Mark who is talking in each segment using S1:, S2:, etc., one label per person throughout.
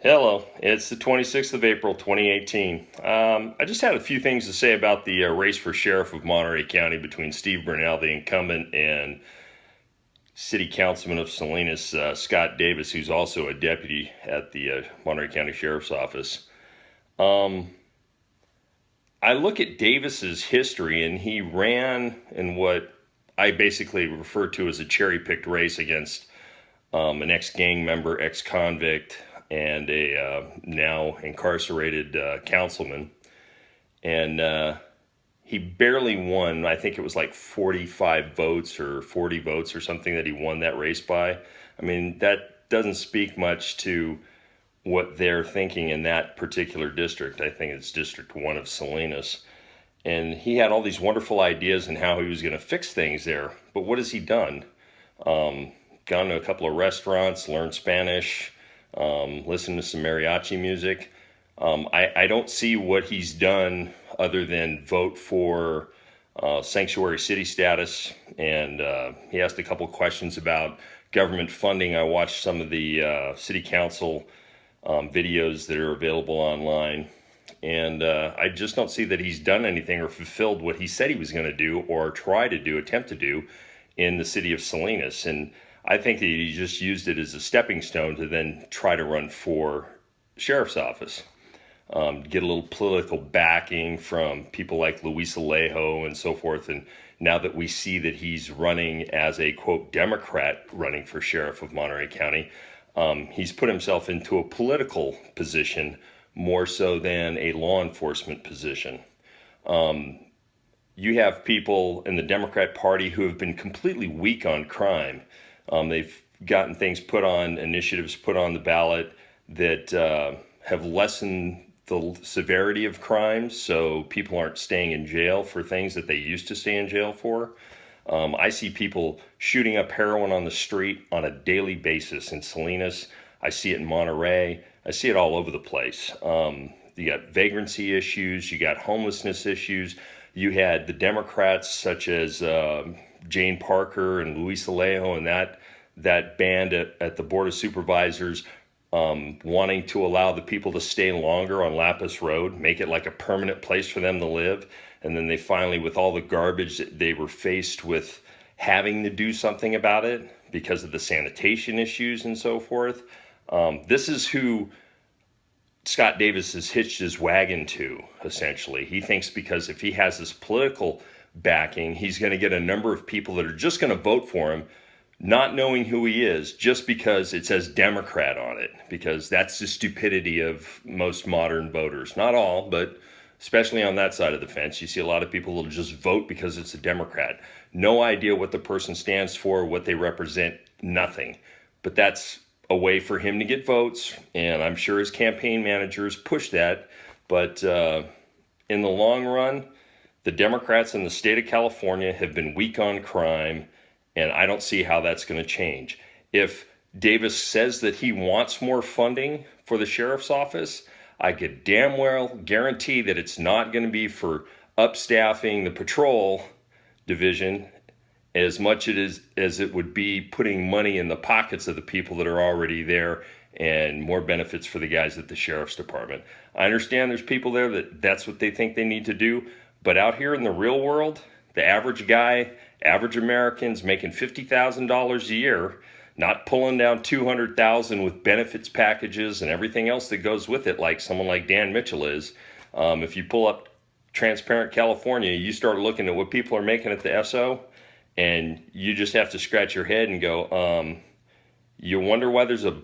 S1: Hello, it's the 26th of April, 2018. I just had a few things to say about the race for sheriff of Monterey County between Steve Burnell, the incumbent, and city councilman of Salinas, Scott Davis, who's also a deputy at the Monterey County Sheriff's Office. Um, I look at Davis's history, and he ran in what I basically refer to as a cherry-picked race against an ex-gang member, ex-convict, and a now incarcerated councilman. And he barely won. I think it was like 45 votes or 40 votes or something that he won that race by. I mean, that doesn't speak much to what they're thinking in that particular district. I think it's District 1 of Salinas. And he had all these wonderful ideas on how he was going to fix things there. But what has he done? Gone to a couple of restaurants, learned Spanish, listened to some mariachi music. I don't see what he's done other than vote for sanctuary city status. And he asked a couple questions about government funding. I watched some of the city council videos that are available online. And I just don't see that he's done anything or fulfilled what he said he was going to do or try to do, attempt to do in the city of Salinas. And I think that he just used it as a stepping stone to then try to run for sheriff's office, get a little political backing from people like Luis Alejo and so forth. And now that we see that he's running as a, quote, Democrat running for sheriff of Monterey County, he's put himself into a political position more so than a law enforcement position. You have people in the Democrat Party who have been completely weak on crime. They've gotten things put on, initiatives put on the ballot that have lessened the severity of crimes, so people aren't staying in jail for things that they used to stay in jail for. I see people shooting up heroin on the street on a daily basis in Salinas. I see it in Monterey. I see it all over the place. You got vagrancy issues. You got homelessness issues. You had the Democrats such as Jane Parker and Luis Alejo and that band at the Board of Supervisors wanting to allow the people to stay longer on Lapis Road, make it like a permanent place for them to live. And then they finally, with all the garbage that they were faced with having to do something about it because of the sanitation issues and so forth. This is who Scott Davis has hitched his wagon to, essentially. He thinks because if he has this political backing, he's going to get a number of people that are just going to vote for him, not knowing who he is, just because it says Democrat on it, because that's the stupidity of most modern voters. Not all, but especially on that side of the fence. You see a lot of people will just vote because it's a Democrat. No idea what the person stands for, what they represent, nothing. But that's a way for him to get votes, and I'm sure his campaign managers push that. But in the long run, the Democrats in the state of California have been weak on crime, and I don't see how that's going to change. If Davis says that he wants more funding for the sheriff's office, I could damn well guarantee that it's not going to be for upstaffing the patrol division as much as it would be putting money in the pockets of the people that are already there and more benefits for the guys at the sheriff's department. I understand there's people there that's what they think they need to do, but out here in the real world, the average guy, average Americans making $50,000 a year, not pulling down $200,000 with benefits packages and everything else that goes with it, like someone like Dan Mitchell is. If you pull up Transparent California, you start looking at what people are making at the SO, and you just have to scratch your head and go, you wonder why there's a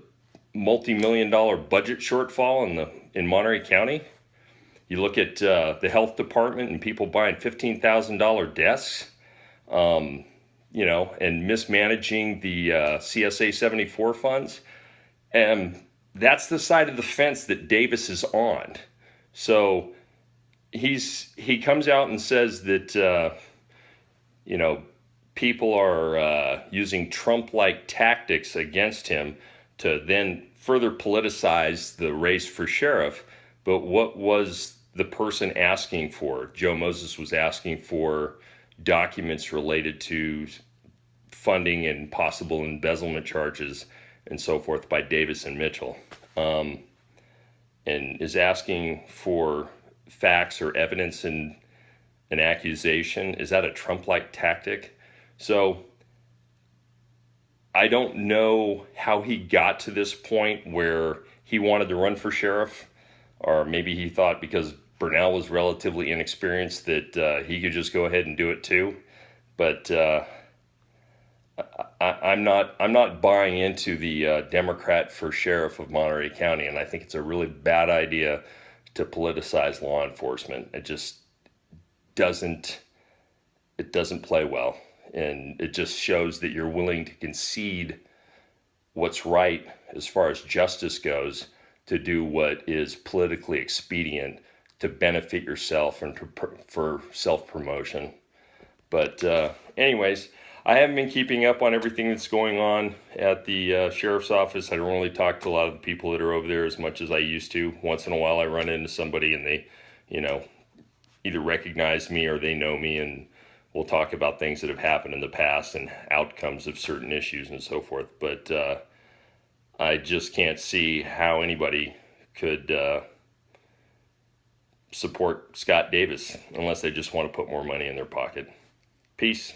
S1: multi-million-dollar budget shortfall in Monterey County? You look at the health department and people buying $15,000 desks, and mismanaging the CSA 74 funds. And that's the side of the fence that Davis is on. So he comes out and says that, people are using Trump-like tactics against him to then further politicize the race for sheriff. But what was the person asking for? Joe Moses was asking for documents related to funding and possible embezzlement charges and so forth by Davis and Mitchell. and is asking for facts or evidence in an accusation, is that a Trump-like tactic? So I don't know how he got to this point where he wanted to run for sheriff, or maybe he thought because Burnell was relatively inexperienced that he could just go ahead and do it too. But I'm not buying into the Democrat for sheriff of Monterey County, and I think it's a really bad idea to politicize law enforcement. It just doesn't play well, and it just shows that you're willing to concede what's right as far as justice goes to do what is politically expedient to benefit yourself and for self-promotion. But anyways, I haven't been keeping up on everything that's going on at the sheriff's office. I don't really talk to a lot of the people that are over there as much as I used to. Once in a while I run into somebody and they, either recognize me or they know me, and we'll talk about things that have happened in the past and outcomes of certain issues and so forth. But I just can't see how anybody could support Scott Davis unless they just want to put more money in their pocket. Peace.